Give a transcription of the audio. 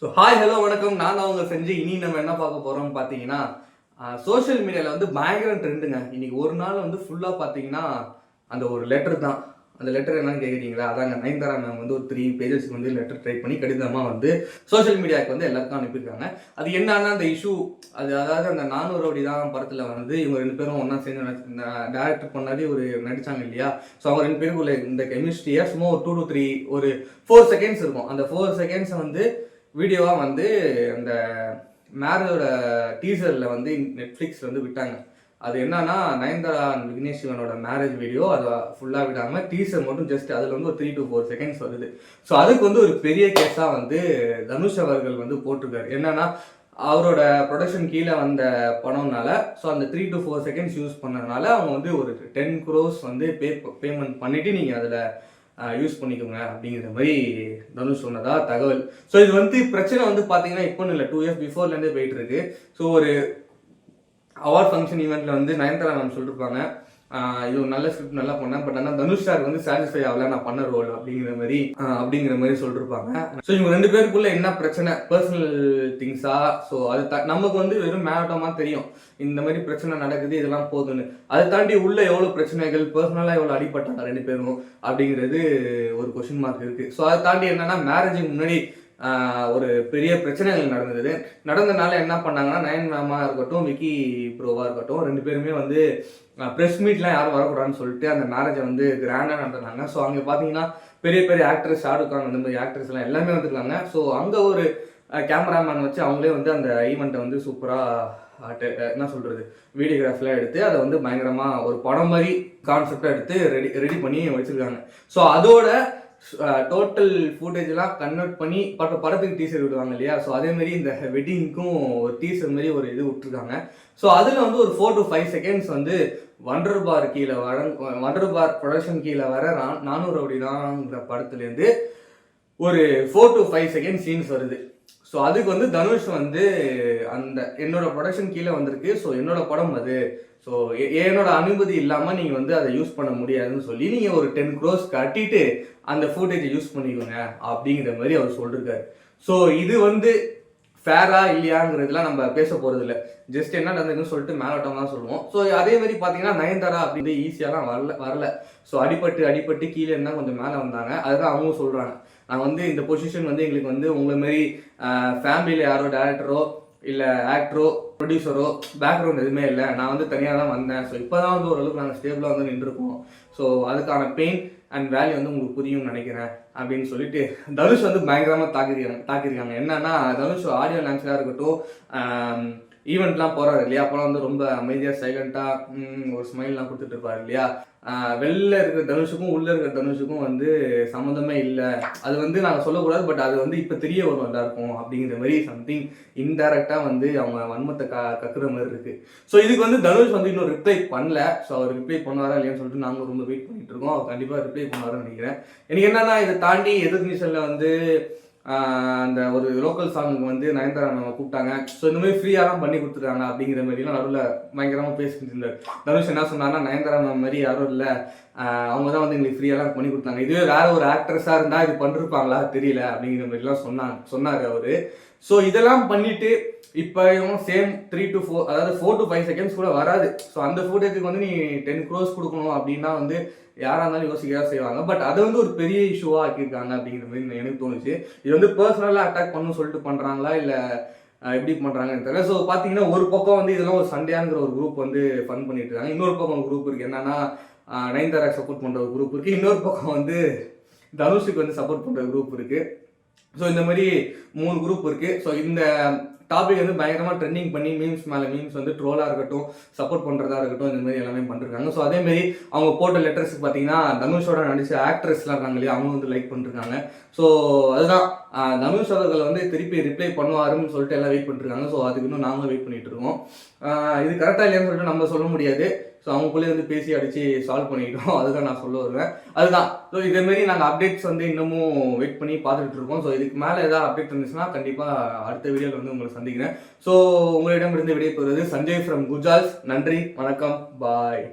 So hi hello வணக்கம். நான் அவங்க செஞ்சு இனி நம்ம என்ன பார்க்க போகிறோம்னு பார்த்தீங்கன்னா, சோஷியல் மீடியாவில் வந்து பயங்கர ட்ரெண்டுங்க. இன்னைக்கு ஒரு நாள் வந்து ஃபுல்லாக பார்த்தீங்கன்னா அந்த ஒரு லெட்டர் தான். அந்த லெட்டர் என்னன்னு கேட்குறீங்களா? அதாங்க நயன்தாரா மேம் வந்து ஒரு 3 பேஜஸ்க்கு வந்து லெட்டர் டைப் பண்ணி கடிதமாக வந்து சோஷியல் மீடியாவுக்கு வந்து எல்லாருக்கும் அனுப்பியிருக்காங்க. அது என்னன்னா அந்த இஷ்யூ அதாவது அந்த 400 ரவுடி தான் படத்தில் வந்து இவங்க 2 பேரும் ஒன்றா சேர்ந்து டேரக்டர் பண்ணாலே ஒரு நடித்தாங்க இல்லையா? ஸோ அவங்க 2 பேருக்குள்ள இந்த கெமிஸ்ட்ரியை சும்மா ஒரு 2 to 3 ஒரு 4 செகண்ட்ஸ் இருக்கும். அந்த 4 செகண்ட்ஸை வந்து வீடியோவாக வந்து அந்த மேரேஜோட டீசரில் வந்து நெட்ஃப்ளிக்ஸில் வந்து விட்டாங்க. அது என்னன்னா நயன்தாரா அண்ட் விக்னேஷ் சிவனோட மேரேஜ் வீடியோ அதை ஃபுல்லாக விடாமல் டீசர் மட்டும் ஜஸ்ட் அதில் வந்து ஒரு 3 to 4 செகண்ட்ஸ் வருது. ஸோ அதுக்கு வந்து ஒரு பெரிய கேஸாக வந்து தனுஷ் அவர்கள் வந்து போட்டிருக்காரு. என்னன்னா அவரோட ப்ரொடக்ஷன் கீழே வந்த பணம்னால ஸோ அந்த 3 to 4 செகண்ட்ஸ் யூஸ் பண்ணதுனால அவங்க வந்து ஒரு 10 crores வந்து பேமெண்ட் பண்ணிவிட்டு நீங்கள் அதில் யூஸ் பண்ணிக்கோங்க அப்படிங்கிற மாதிரி தனுஷ் சொன்னதா தகவல். ஸோ இது வந்து பிரச்சனை வந்து பார்த்தீங்கன்னா இப்போ இல்லை 2 years பிஃபோர்லேருந்தே போயிட்டு இருக்கு. ஸோ ஒரு அவார்ட் ஃபங்க்ஷன் ஈவெண்ட்டில் வந்து நயன்தாரா மேம் சொல்லியிருப்பாங்க, இது ஒரு நல்ல ஸ்கிரிப்ட் நல்லா பண்ணேன், பட் ஆனால் தனுஷ் சார் வந்து சாட்டிஸ்ஃபை ஆகல நான் பண்ண ரோல் அப்படிங்கிற மாதிரி சொல்லியிருப்பாங்க. ஸோ இவங்க 2 பேருக்குள்ள என்ன பிரச்சனை, பர்சனல் திங்ஸா? ஸோ அது நமக்கு வந்து வெறும் மேலோட்டமாக தெரியும் இந்த மாதிரி பிரச்சனை நடக்குது இதெல்லாம் போதுன்னு. அதை தாண்டி உள்ள எவ்வளோ பிரச்சனைகள், பர்சனலாக எவ்வளோ அடிபட்டாங்க 2 பேரும் அப்படிங்கிறது ஒரு கொஸ்டின் மார்க் இருக்குது. ஸோ அதை தாண்டி என்னன்னா மேரேஜுக்கு முன்னாடி ஒரு பெரிய பிரச்சனைகள் நடந்தனால என்ன பண்ணாங்கன்னா நயன் மேமா இருக்கட்டும் விக்கி ப்ரோவா இருக்கட்டும் 2 பேருமே வந்து ப்ரெஸ் மீட்லாம் யாரும் வரக்கூடாதுன்னு சொல்லிட்டு அந்த மேரேஜை வந்து கிராண்டாக நடத்துனாங்க. ஸோ அங்கே பார்த்தீங்கன்னா பெரிய பெரிய ஆக்ட்ரஸ் ஷாருக் கான் அந்த மாதிரி ஆக்ட்ரஸ்லாம் எல்லாமே வந்துருக்காங்க. ஸோ அங்கே ஒரு கேமராமேன் வச்சு அவங்களே வந்து அந்த ஈவெண்ட்டை வந்து சூப்பராக என்ன சொல்கிறது வீடியோகிராஃபிலாம் எடுத்து அதை வந்து பயங்கரமாக ஒரு படம் மாதிரி கான்செப்டாக எடுத்து ரெடி பண்ணி வச்சுருக்காங்க. ஸோ அதோட டோட்டல் ஃபுட்டேஜ்லாம் கன்வெர்ட் பண்ணி படத்துக்கு டீசர் விடுவாங்க இல்லையா? ஸோ அதேமாரி இந்த வெட்டிங்க்கும் ஒரு டீசர் மாதிரி ஒரு இது விட்டுருக்காங்க. ஸோ அதில் வந்து ஒரு 4 to 5 செகண்ட்ஸ் வந்து வண்டர் பார் ப்ரொடக்ஷன் கீழே வர 400 ரவுடி தான்ங்கிற படத்துலேருந்து ஒரு 4 to 5 செகண்ட் சீன்ஸ் வருது. ஸோ அதுக்கு வந்து தனுஷ் வந்து அந்த என்னோட ப்ரொடக்ஷன் கீழே வந்திருக்கு, ஸோ என்னோட படம் அது, ஸோ என்னோட அனுமதி இல்லாமல் நீங்கள் வந்து அதை யூஸ் பண்ண முடியாதுன்னு சொல்லி நீங்கள் ஒரு 10 crores கட்டிட்டு அந்த ஃபுட்டேஜை யூஸ் பண்ணிக்கோங்க அப்படிங்கிற மாதிரி அவர் சொல்லியிருக்காரு. ஸோ இது வந்து ஃபேரா இல்லையாங்கிறதுலாம் நம்ம பேச போகிறது இல்லை, ஜஸ்ட் என்ன நடந்ததுன்னு சொல்லிட்டு மேலோட்டம் தான் சொல்லுவோம். ஸோ அதே மாதிரி பார்த்தீங்கன்னா நயன்தாரா அப்படின்னு ஈஸியாலாம் வரல. ஸோ அடிபட்டு கீழே இருந்தால் கொஞ்சம் மேலே வந்தாங்க. அதுதான் அவங்களும் சொல்கிறாங்க, நான் வந்து இந்த பொசிஷன் வந்து எங்களுக்கு வந்து உங்களை மாதிரி ஃபேமிலியில் யாரோ டேரக்டரோ இல்லை ஆக்டரோ ப்ரொடியூசரோ பேக்ரவுண்ட் எதுவுமே இல்லை, நான் வந்து தனியாக தான் வந்தேன். ஸோ இப்போ தான் வந்து ஓரளவுக்கு நாங்கள் ஸ்டேபிளாக வந்து நின்றுருக்கோம். ஸோ அதுக்கான பெயின் அண்ட் வேல்யூ வந்து உங்களுக்கு புரியும்னு நினைக்கிறேன் அப்படின்னு சொல்லிட்டு தனுஷ் வந்து பயங்கரமாக தாக்கியிருக்காங்க. என்னன்னா தனுஷ் ஆடியோ லான்ச்லாம் இருக்கட்டும், ஈவெண்ட்லாம் போகிறாரு இல்லையா, அப்போலாம் வந்து ரொம்ப அமைதியாக சைலண்ட்டாக ஒரு ஸ்மைல்லாம் கொடுத்துட்டு இருப்பாரு இல்லையா? வெளில இருக்கிற தனுஷுக்கும் உள்ளே இருக்கிற தனுஷுக்கும் வந்து சம்மந்தமே இல்லை, அது வந்து நாங்கள் சொல்லக்கூடாது, பட் அது வந்து இப்போ தெரிய வரும் எல்லாருக்கும் அப்படிங்கிற மாதிரி சம்திங் இன்டைரக்டாக வந்து அவங்க வன்மத்தை கக்குற மாதிரி இருக்குது. ஸோ இதுக்கு வந்து தனுஷ் வந்து இன்னும் ரிப்ளை பண்ணல. ஸோ அவர் ரிப்ளை பண்ணுவாரா இல்லையான்னு சொல்லிட்டு நாங்கள் ரொம்ப வெயிட் பண்ணிட்டு இருக்கோம். அவர் கண்டிப்பாக ரிப்ளை பண்ணுவாருன்னு நினைக்கிறேன். எனக்கு என்னன்னா இதை தாண்டி எதிர்நீச்சலில் வந்து அந்த ஒரு லோக்கல் சாங்குக்கு வந்து நயன்தாரா நம்ம கூப்பிட்டாங்க. ஸோ இந்த மாதிரி ஃப்ரீயாலாம் பண்ணி கொடுத்துருக்காங்க அப்படிங்கிற மாதிரிலாம் நடுவில் பயங்கரமாக பேசிட்டு இருந்தார். தனுஷ் என்ன சொன்னாங்கன்னா நயன்தாரா மேம் மாதிரி யாரும் இல்லை, அவங்க தான் வந்து எங்களுக்கு ஃப்ரீயாலாம் பண்ணி கொடுத்தாங்க, இதுவே வேற ஒரு ஆக்ட்ரஸாக இருந்தால் இது பண்ணிருப்பாங்களா தெரியல அப்படிங்கிற மாதிரிலாம் சொன்னார் அவர். ஸோ இதெல்லாம் பண்ணிட்டு இப்போயும் சேம் 3 to 4 அதாவது 4 to 5 செகண்ட்ஸ் கூட வராது. ஸோ அந்த ஃபுட்டேஜுக்கு வந்து நீ 10 crores கொடுக்கணும் அப்படின்னா வந்து யாராக இருந்தாலும் யோசிக்கதான் செய்வாங்க. பட் அதை வந்து ஒரு பெரிய இஷ்யூவாக ஆக்கியிருக்காங்க அப்படிங்கிற மாதிரி எனக்கு தோணுச்சு. இது வந்து பர்சனலாக அட்டாக் பண்ணணும்னு சொல்லிட்டு பண்ணுறாங்களா இல்லை எப்படி பண்ணுறாங்கன்னு தெரியல. ஸோ பார்த்தீங்கன்னா ஒரு பக்கம் வந்து இதெல்லாம் ஒரு சண்டையாங்கிற ஒரு குரூப் வந்து ஃபன் பண்ணிட்டு இருக்காங்க, இன்னொரு பக்கம் ஒரு குரூப் இருக்குது என்னன்னா நயன்தாரா சப்போர்ட் பண்ணுற ஒரு குரூப் இருக்குது, இன்னொரு பக்கம் வந்து தனுஷுக்கு வந்து சப்போர்ட் பண்ணுற குரூப் இருக்குது. ஸோ இந்த மாதிரி 3 குரூப் இருக்குது. ஸோ இந்த டாபிக் வந்து பயங்கரமாக ட்ரெண்டிங் பண்ணி மீம்ஸ் மேலே மீம்ஸ் வந்து ட்ரோலாக இருக்கட்டும் சப்போர்ட் பண்ணுறதா இருக்கட்டும் இந்த மாதிரி எல்லாமே பண்ணிருக்காங்க. ஸோ அதேமாரி அவங்க போட்ட லெட்டர்ஸுக்கு பார்த்தீங்கன்னா தனுஷோட நடிச்ச ஆக்ட்ரஸ்லாம் இருக்காங்க இல்லையா, அவங்க வந்து லைக் பண்ணிருக்காங்க. ஸோ அதுதான் தனுஷ் அவர்கள் வந்து திருப்பி ரிப்ளை பண்ணுவாருன்னு சொல்லிட்டு எல்லாம் வெயிட் பண்ணிருக்காங்க. ஸோ அதுக்கு இன்னும் நாங்களும் வெயிட் பண்ணிட்டு இருக்கோம். இது கரெக்டாக இல்லையான்னு சொல்லிட்டு நம்ம சொல்ல முடியாது. ஸோ அவங்களுக்குள்ளே வந்து பேசி அடித்து சால்வ் பண்ணிக்கிட்டோம், அதுதான் நான் சொல்ல வருவேன். அதுதான். ஸோ இதேமாரி நாங்கள் அப்டேட்ஸ் வந்து இன்னமும் வெயிட் பண்ணி பார்த்துட்டு இருக்கோம். ஸோ இதுக்கு மேலே ஏதாவது அப்டேட் இருந்துச்சுன்னா கண்டிப்பாக அடுத்த வீடியோவில் வந்து உங்களை சந்திக்கிறேன். ஸோ உங்களிடமிருந்து விடைபெறுவது சஞ்சய் ஃப்ரம் குஜால்ஸ். நன்றி, வணக்கம், பாய்.